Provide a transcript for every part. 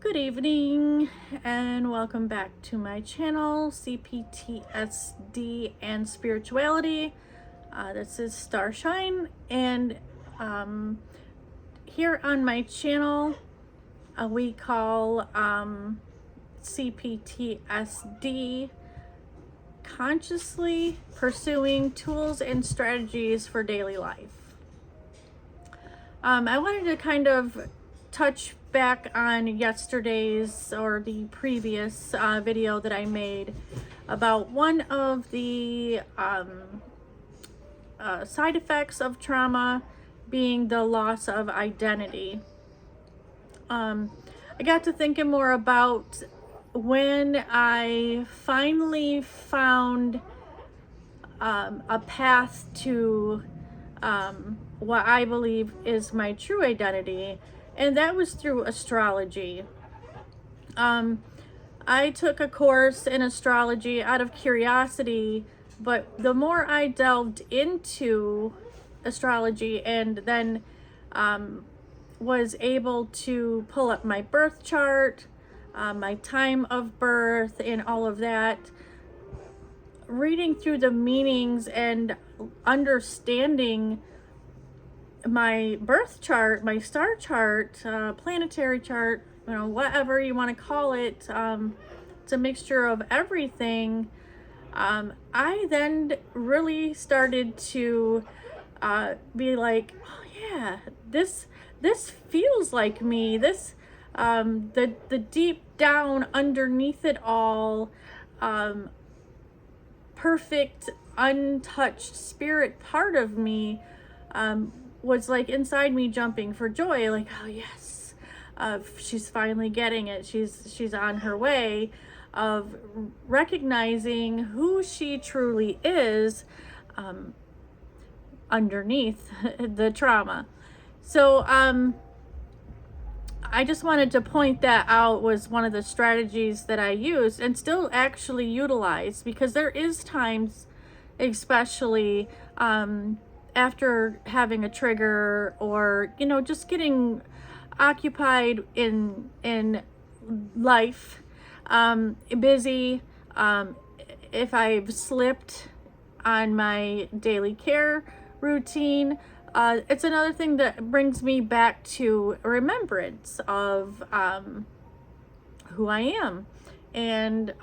Good evening and welcome back to my channel, CPTSD and Spirituality. This is Starshine, and here on my channel we call CPTSD consciously pursuing tools and strategies for daily life. I wanted to kind of touch back on yesterday's or the previous video that I made about one of the side effects of trauma being the loss of identity. I got to thinking more about when I finally found a path to what I believe is my true identity, and that was through astrology. I took a course in astrology out of curiosity, but the more I delved into astrology and then was able to pull up my birth chart, my time of birth, and all of that, reading through the meanings and understanding my birth chart, my star chart, planetary chart, whatever you want to call it, it's a mixture of everything. I then really started to be like, oh yeah, this feels like me. This the deep down underneath it all, perfect, untouched spirit part of me was like inside me jumping for joy, like, oh yes, she's finally getting it. She's on her way of recognizing who she truly is underneath the trauma. So I just wanted to point that out, was one of the strategies that I used and still actually utilize, because there is times, especially after having a trigger, or just getting occupied in life, busy, if I've slipped on my daily care routine, it's another thing that brings me back to remembrance of who I am, and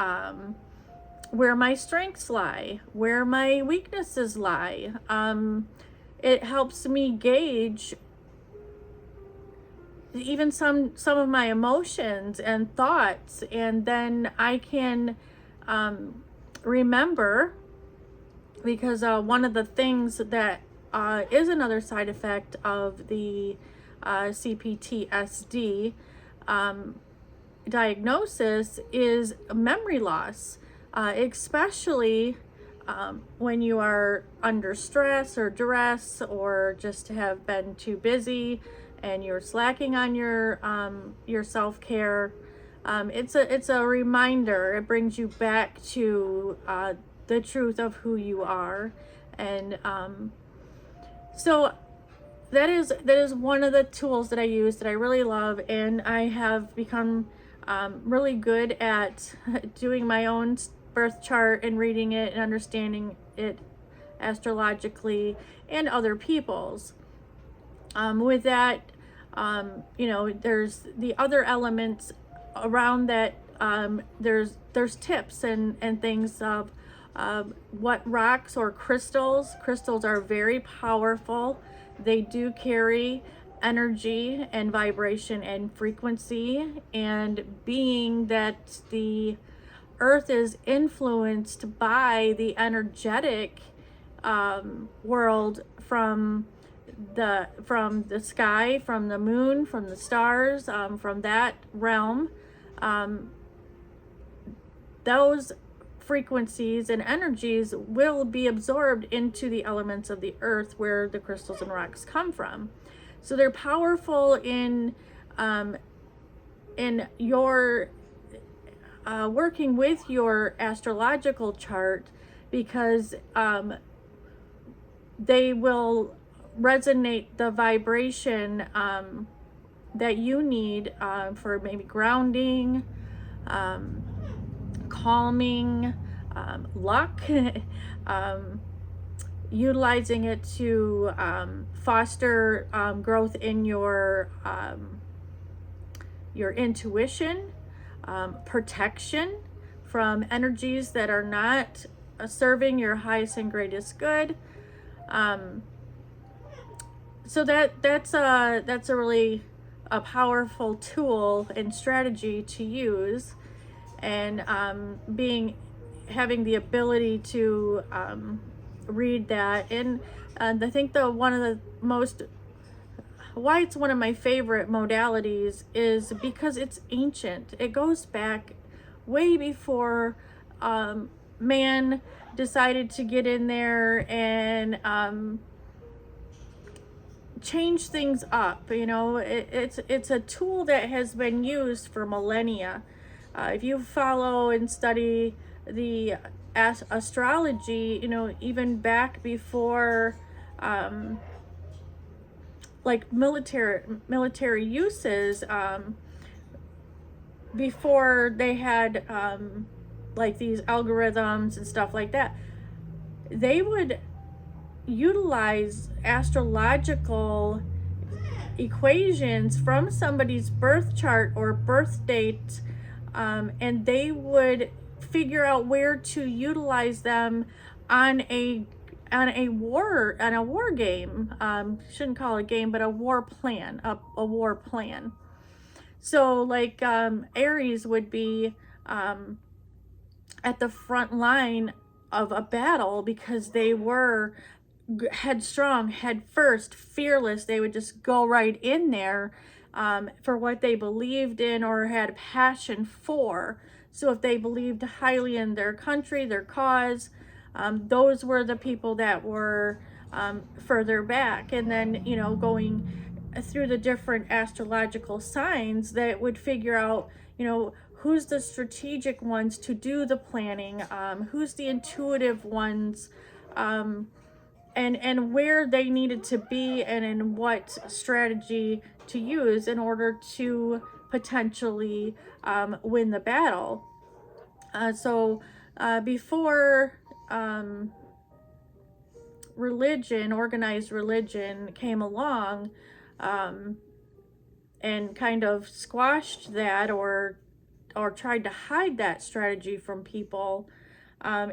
where my strengths lie, where my weaknesses lie. It helps me gauge even some of my emotions and thoughts, and then I can remember, because one of the things that is another side effect of the CPTSD diagnosis is memory loss, especially when you are under stress or duress, or just have been too busy and you're slacking on your self-care. It's a reminder. It brings you back to the truth of who you are, and so that is one of the tools that I use that I really love, and I have become really good at doing my own birth chart and reading it and understanding it astrologically, and other people's. With that, there's the other elements around that. There's tips and things of what rocks or crystals. Crystals are very powerful. They do carry energy and vibration and frequency, and being that the earth is influenced by the energetic world from the sky, from the moon, from the stars, from that realm, those frequencies and energies will be absorbed into the elements of the earth where the crystals and rocks come from. So they're powerful in your working with your astrological chart, because they will resonate the vibration that you need for maybe grounding, calming, luck, utilizing it to foster growth in your intuition, protection from energies that are not serving your highest and greatest good. So that's a really a powerful tool and strategy to use, and having the ability to read that. And I think one of the most, why it's one of my favorite modalities is because it's ancient. It goes back way before man decided to get in there and change things up. You know, it's a tool that has been used for millennia. If you follow and study the astrology, you know, even back before like military uses, before they had like these algorithms and stuff like that, they would utilize astrological equations from somebody's birth chart or birth date, and they would figure out where to utilize them on a war game. Shouldn't call it a game, but a war plan, a war plan. So like Aries would be at the front line of a battle because they were headstrong, head first, fearless. They would just go right in there for what they believed in or had passion for. So if they believed highly in their country, their cause, those were the people that were further back. And then, you know, going through the different astrological signs that would figure out, you know, who's the strategic ones to do the planning, who's the intuitive ones, and where they needed to be and in what strategy to use in order to potentially win the battle. So before organized religion came along and kind of squashed that or tried to hide that strategy from people,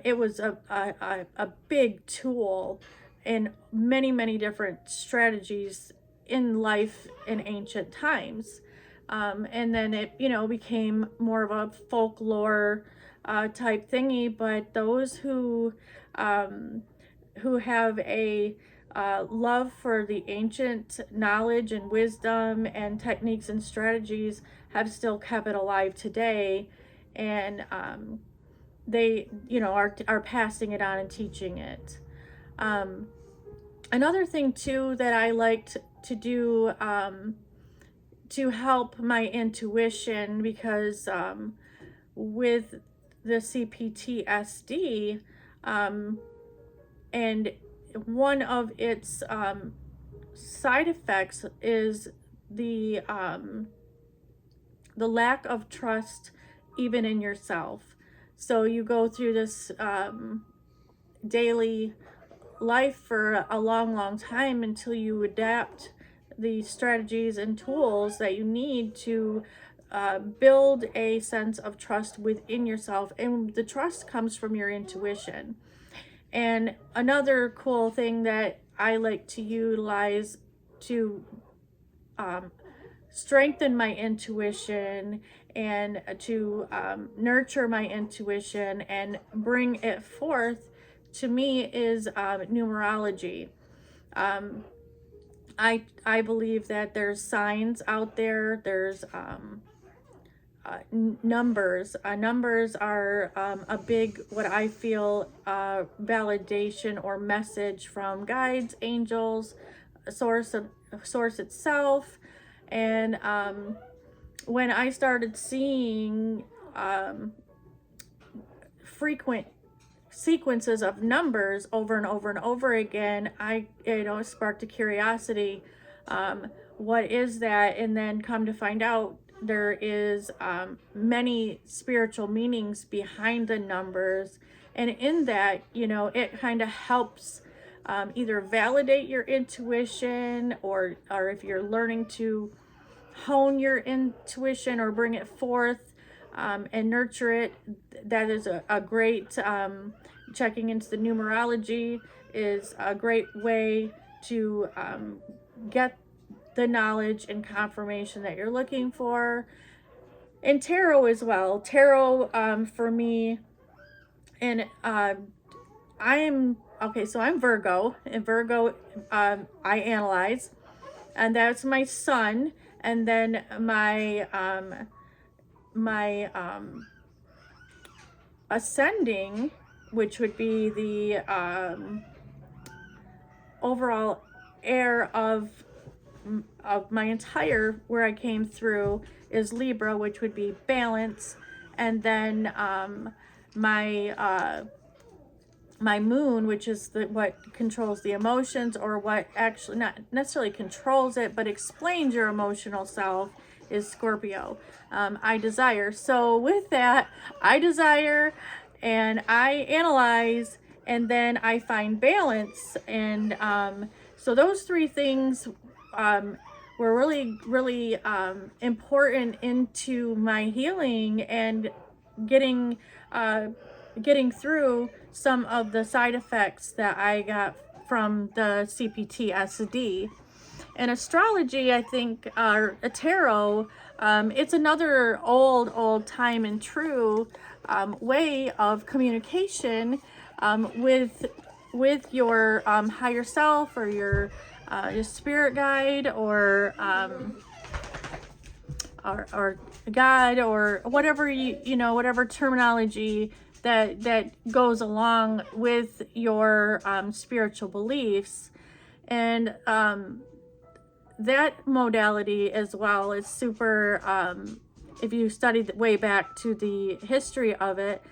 it was a big tool in many different strategies in life in ancient times. And then it, you know, became more of a folklore type thingy. But those who have a love for the ancient knowledge and wisdom and techniques and strategies have still kept it alive today, and they, you know, are passing it on and teaching it. Another thing too that I liked to do to help my intuition, because with the CPTSD, and one of its side effects is the lack of trust even in yourself. So you go through this daily life for a long time until you adapt the strategies and tools that you need to build a sense of trust within yourself. And the trust comes from your intuition. And another cool thing that I like to utilize to strengthen my intuition and to nurture my intuition and bring it forth to me is numerology. I believe that there's signs out there. There's numbers. Numbers are a big, what I feel, validation or message from guides, angels, source itself. And when I started seeing frequent sequences of numbers over and over and over again, I, you know, sparked a curiosity. what is that? And then come to find out there is many spiritual meanings behind the numbers. And in that, you know, it kind of helps either validate your intuition, or if you're learning to hone your intuition or bring it forth and nurture it. That is a great, checking into the numerology is a great way to get the knowledge and confirmation that you're looking for. And tarot as well. Tarot, for me, and I am, okay, so I'm Virgo, and Virgo, I analyze, and that's my sun. And then my ascending, which would be the overall air of my entire, where I came through, is Libra, which would be balance. And then my moon, which is what controls the emotions, or what actually not necessarily controls it, but explains your emotional self, is Scorpio. I desire. So with that, I desire and I analyze, and then I find balance. And so those three things were really, really important into my healing and getting through some of the side effects that I got from the CPTSD. And astrology, I think, a tarot, it's another old time and true way of communication with your higher self, or your spirit guide, or God, or whatever you know, whatever terminology that goes along with your spiritual beliefs. And that modality as well is super, if you studied way back to the history of it,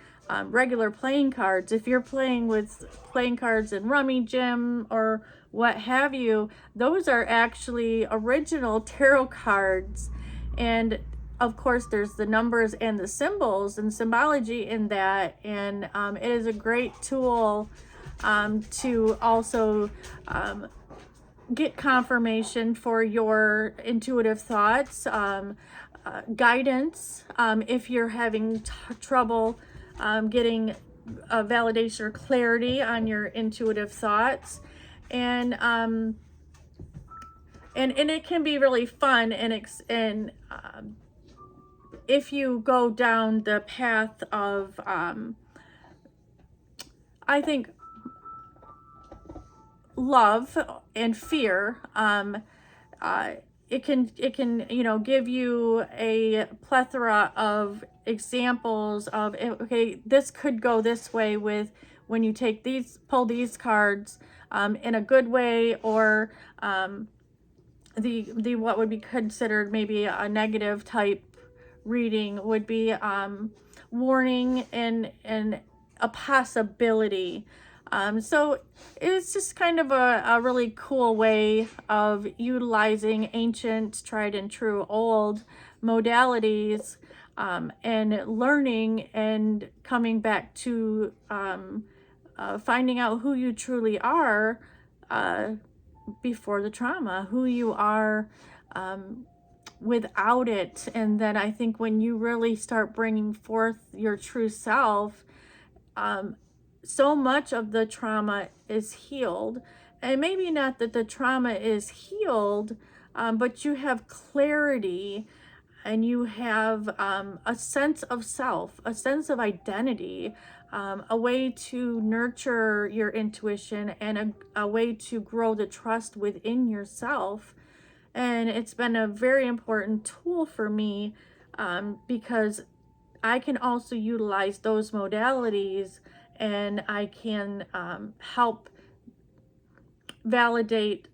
regular playing cards, if you're playing with playing cards in Rummy Gym or what have you, those are actually original tarot cards. And of course there's the numbers and the symbols and symbology in that. And it is a great tool to also get confirmation for your intuitive thoughts, guidance if you're having trouble getting validation or clarity on your intuitive thoughts. And it can be really fun. And if you go down the path of I think love and fear, it can you know, give you a plethora of examples of, okay, this could go this way with when you pull these cards in a good way, or the what would be considered maybe a negative type reading would be warning and a possibility. So it's just kind of a really cool way of utilizing ancient, tried and true, old modalities, and learning and coming back to finding out who you truly are before the trauma, who you are without it. And then I think when you really start bringing forth your true self, so much of the trauma is healed. And maybe not that the trauma is healed, but you have clarity, and you have a sense of self, a sense of identity, a way to nurture your intuition, and a way to grow the trust within yourself. And it's been a very important tool for me, because I can also utilize those modalities, and I can help validate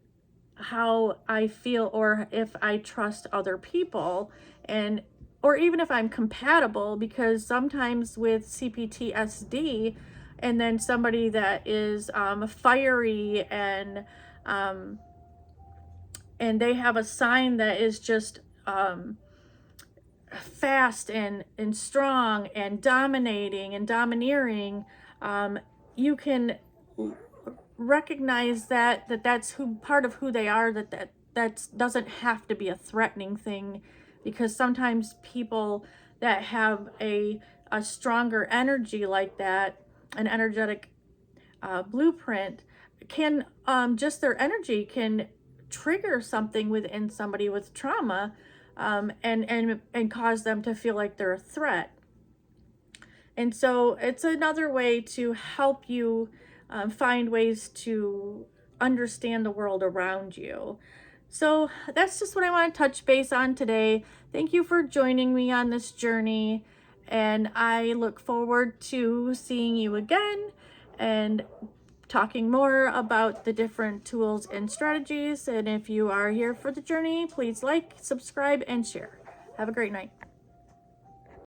how I feel, or if I trust other people, and or even if I'm compatible. Because sometimes with CPTSD, and then somebody that is fiery and and they have a sign that is just fast and strong and dominating and domineering, you can recognize that's who part of who they are, that doesn't have to be a threatening thing, because sometimes people that have a stronger energy like that, an energetic blueprint, can just their energy can trigger something within somebody with trauma, and cause them to feel like they're a threat. And so it's another way to help you find ways to understand the world around you. So that's just what I want to touch base on today. Thank you for joining me on this journey, and I look forward to seeing you again and talking more about the different tools and strategies. And if you are here for the journey, please like, subscribe, and share. Have a great night.